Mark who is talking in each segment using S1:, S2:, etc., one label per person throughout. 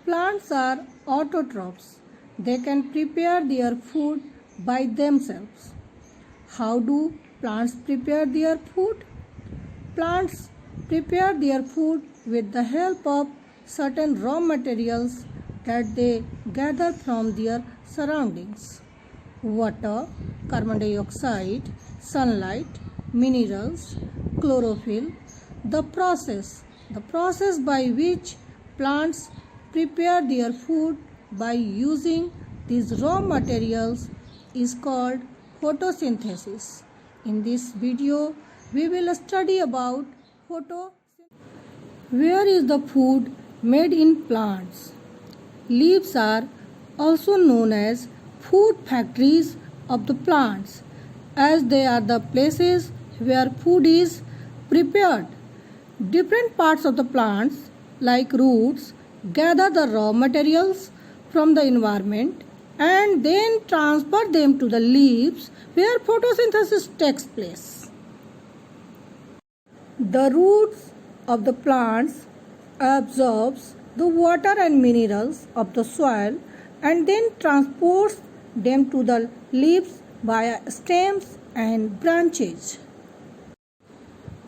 S1: Plants are autotrophs. They can prepare their food by themselves. How do plants prepare their food? Plants prepare their food with the help of certain raw materials that they gather from their surroundings: water, carbon dioxide, sunlight, minerals, chlorophyll. The process by which plants prepare their food by using these raw materials is called photosynthesis. In this video, we will study about photosynthesis. Where is the food made in plants? Leaves are also known as food factories of the plants, as they are the places where food is prepared. Different parts of the plants, like roots, gather the raw materials from the environment and then transfer them to the leaves where photosynthesis takes place. The roots of the plants absorbs the water and minerals of the soil and then transports them to the leaves via stems and branches.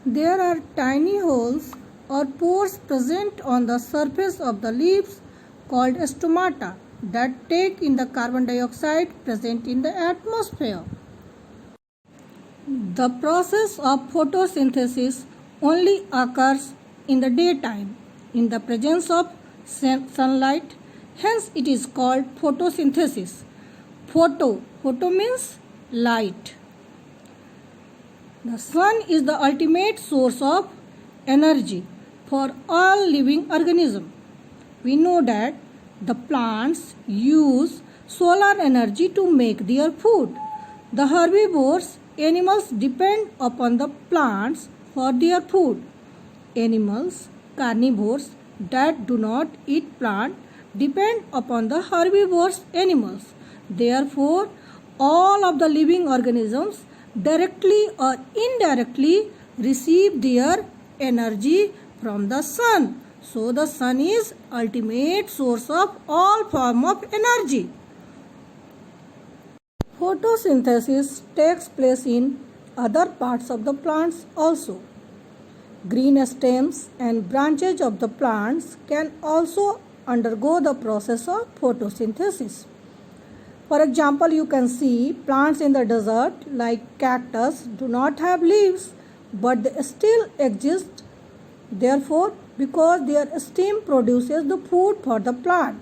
S1: There are tiny holes or pores present on the surface of the leaves called stomata that take in the carbon dioxide present in the atmosphere. The process of photosynthesis only occurs in the daytime in the presence of sunlight, hence it is called photosynthesis. Photo means light. The sun is the ultimate source of energy for all living organisms. We know that the plants use solar energy to make their food. The herbivores animals depend upon the plants for their food. Animals, carnivores that do not eat plant depend upon the herbivorous animals. Therefore, all of the living organisms directly or indirectly receive their energy from the sun. So the sun is ultimate source of all form of energy. Photosynthesis takes place in other parts of the plants also. Green stems and branches of the plants can also undergo the process of photosynthesis. For example, you can see plants in the desert like cactus do not have leaves, but they still exist. Therefore, because their stem produces the food for the plant.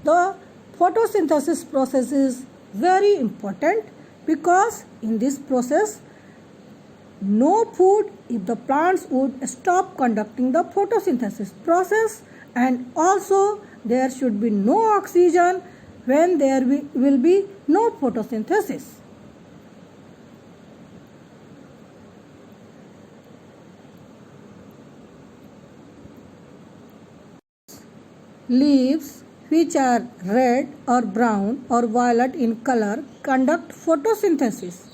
S1: The photosynthesis process is very important because in this process, no food if the plants would stop conducting the photosynthesis process, and also there should be no oxygen when there will be no photosynthesis. Leaves which are red or brown or violet in color conduct photosynthesis.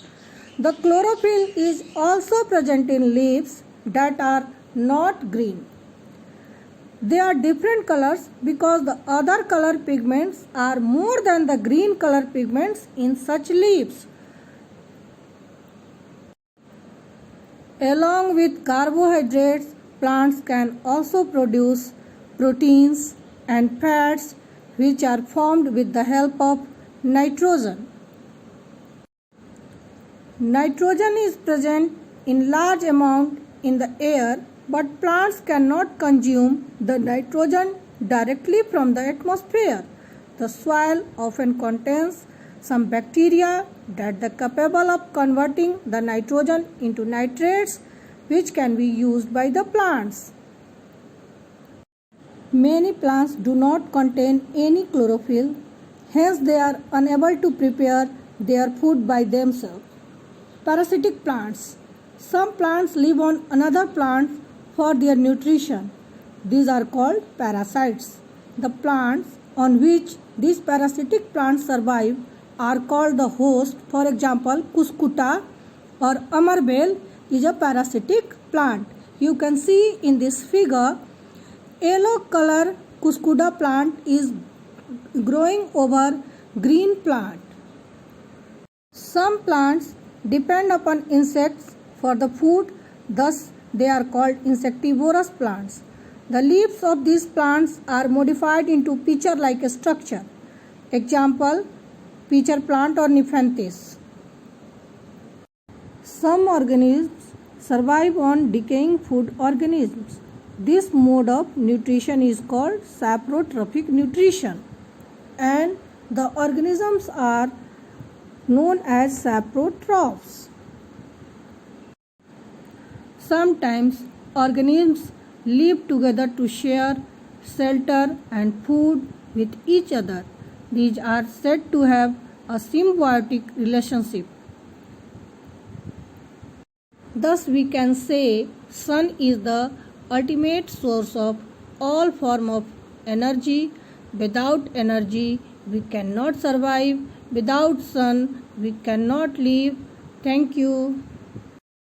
S1: The chlorophyll is also present in leaves that are not green. They are different colors because the other color pigments are more than the green color pigments in such leaves. Along with carbohydrates, plants can also produce proteins and fats which are formed with the help of nitrogen. Nitrogen is present in large amount in the air, but plants cannot consume the nitrogen directly from the atmosphere. The soil often contains some bacteria that are capable of converting the nitrogen into nitrates, which can be used by the plants. Many plants do not contain any chlorophyll, hence they are unable to prepare their food by themselves. Parasitic plants. Some plants live on another plant for their nutrition. These are called parasites. The plants on which these parasitic plants survive are called the host. For example, Cuscuta or Amarbel is a parasitic plant. You can see in this figure yellow color Cuscuda plant is growing over green plant. Some plants depend upon insects for the food, thus they are called insectivorous plants. The leaves of these plants are modified into pitcher-like structure. Example, pitcher plant or Nepenthes. Some organisms survive on decaying food organisms. This mode of nutrition is called saprotrophic nutrition, and the organisms are known as saprotrophs. Sometimes organisms live together to share shelter and food with each other. These are said to have a symbiotic relationship. Thus we can say sun is the ultimate source of all form of energy. Without energy we cannot survive. Without sun we cannot live. Thank you.